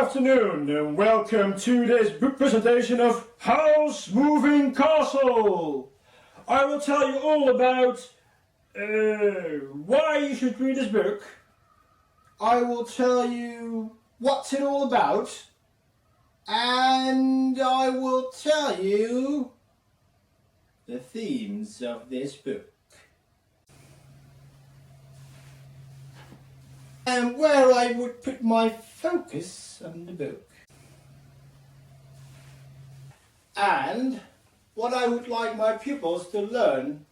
afternoon and welcome to this book presentation of Howl's Moving Castle. I will tell you all about why you should read this book. I will tell you what's it all about, and I will tell you the themes of this book. And where I would put my focus on the book. And what I would like my pupils to learn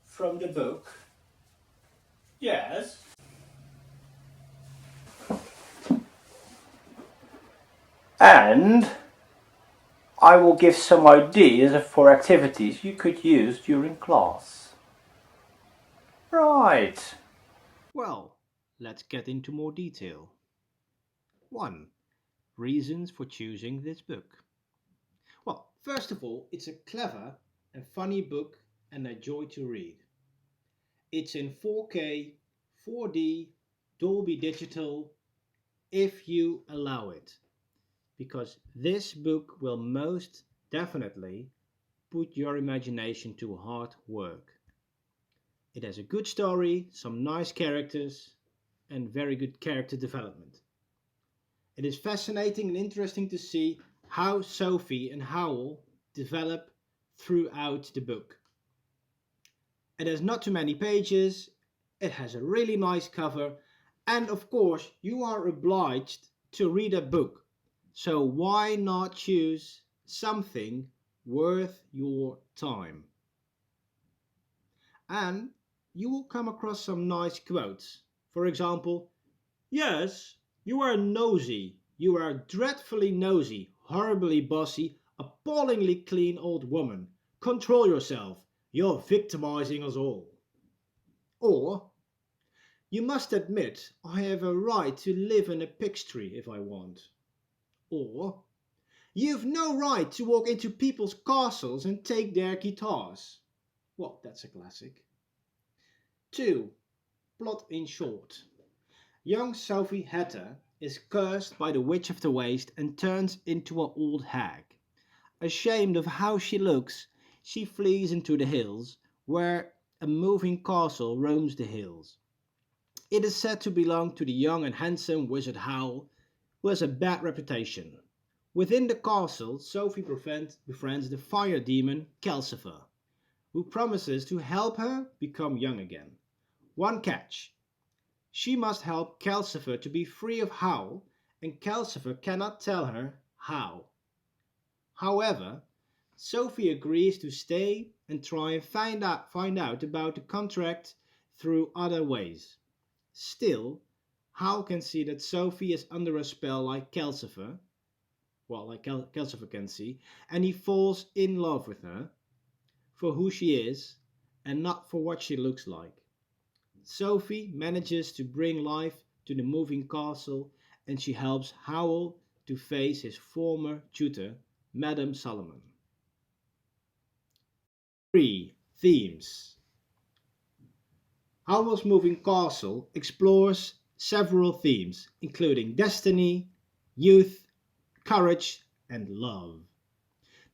from the book. Yes. And I will give some ideas for activities you could use during class. Right. Well, let's get into more detail. 1. Reasons for choosing this book. Well, first of all, it's a clever and funny book and a joy to read. It's in 4K, 4D, Dolby Digital, if you allow it. Because this book will most definitely put your imagination to hard work. It has a good story, some nice characters, and very good character development. It is fascinating and interesting to see how Sophie and Howl develop throughout the book. It has not too many pages, it has a really nice cover, and of course you are obliged to read a book. So why not choose something worth your time? And you will come across some nice quotes. For example, "Yes, you are nosy. You are dreadfully nosy, horribly bossy, appallingly clean old woman. Control yourself. You're victimizing us all." Or, "You must admit I have a right to live in a pigsty if I want." Or, "You've no right to walk into people's castles and take their guitars." Well, that's a classic. 2. Plot in short. Young Sophie Hatter is cursed by the Witch of the Waste and turns into an old hag. Ashamed of how she looks, she flees into the hills, where a moving castle roams the hills. It is said to belong to the young and handsome wizard Howl, who has a bad reputation. Within the castle, Sophie befriends the fire demon CULT4, who promises to help her become young again. One catch: she must help CULT4 to be free of Howl, and CULT4 cannot tell her how. However, Sophie agrees to stay and try and find out about the contract through other ways. Still, Howl can see that Sophie is under a spell like CULT4, CULT4 can see, and he falls in love with her for who she is and not for what she looks like. Sophie manages to bring life to the moving castle, and she helps Howl to face his former tutor, Madame Solomon. 3. Themes. Howl's Moving Castle explores several themes, including destiny, youth, courage, and love.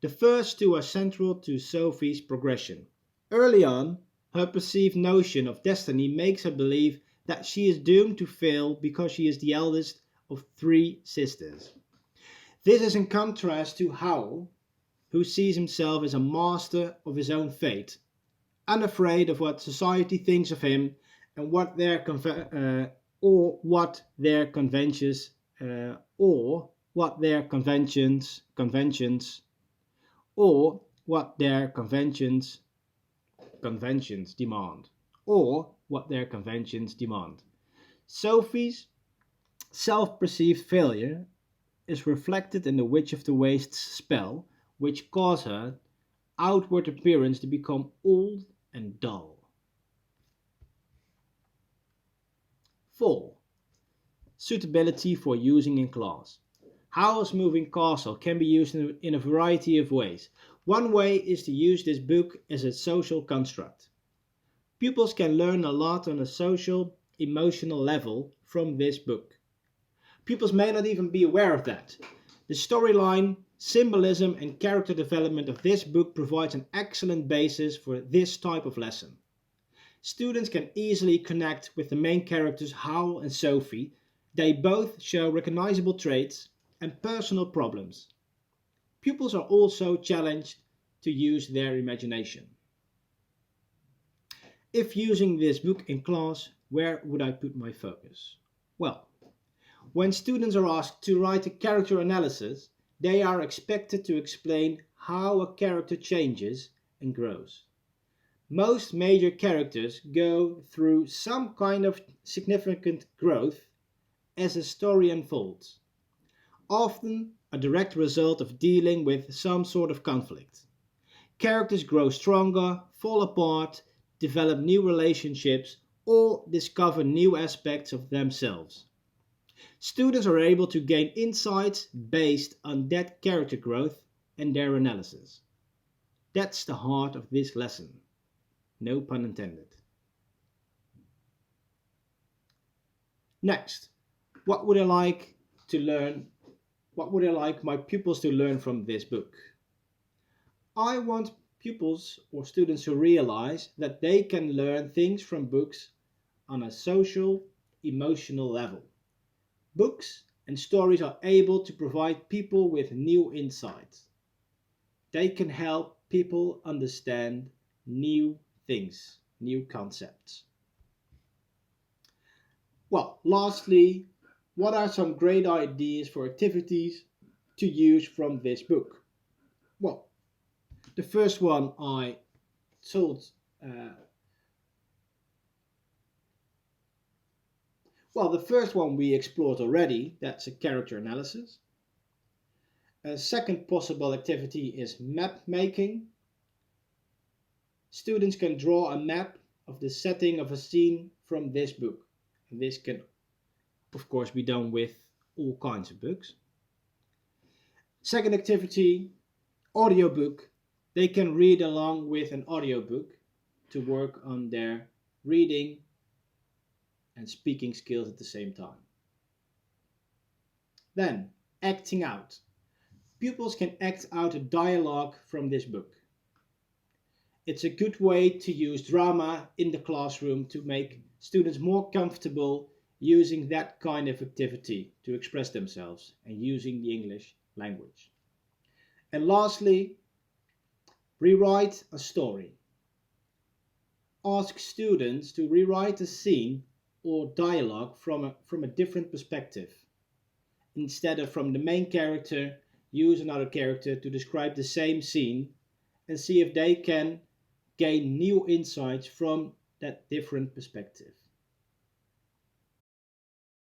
The first two are central to Sophie's progression. Early on, her perceived notion of destiny makes her believe that she is doomed to fail because she is the eldest of 3 sisters. This is in contrast to Howl, who sees himself as a master of his own fate, unafraid of what society thinks of him and what their conventions demand. Sophie's self-perceived failure is reflected in the Witch of the Waste's spell, which causes her outward appearance to become old and dull. 4. Suitability for using in class. Howl's Moving Castle can be used in a variety of ways. One way is to use this book as a social construct. Pupils can learn a lot on a social, emotional level from this book. Pupils may not even be aware of that. The storyline, symbolism and character development of this book provides an excellent basis for this type of lesson. Students can easily connect with the main characters Howl and Sophie. They both show recognizable traits and personal problems. Pupils are also challenged to use their imagination. If using this book in class, where would I put my focus? Well, when students are asked to write a character analysis, they are expected to explain how a character changes and grows. Most major characters go through some kind of significant growth as the story unfolds, often a direct result of dealing with some sort of conflict. Characters grow stronger, fall apart, develop new relationships, or discover new aspects of themselves. Students are able to gain insights based on that character growth and their analysis. That's the heart of this lesson. No pun intended. Next, what would I like my pupils to learn from this book? I want pupils or students to realize that they can learn things from books on a social, emotional level. Books and stories are able to provide people with new insights. They can help people understand new things, new concepts. Well, lastly, what are some great ideas for activities to use from this book? Well, the first one I told the first one we explored already, that's a character analysis. A second possible activity is map making. Students can draw a map of the setting of a scene from this book. And this can, of course, be done with all kinds of books. Second activity, audiobook. They can read along with an audiobook to work on their reading and speaking skills at the same time. Then, acting out. Pupils can act out a dialogue from this book. It's a good way to use drama in the classroom to make students more comfortable using that kind of activity to express themselves and using the English language. And lastly, rewrite a story. Ask students to rewrite a scene or dialogue from a different perspective. Instead of from the main character, use another character to describe the same scene and see if they can gain new insights from that different perspective.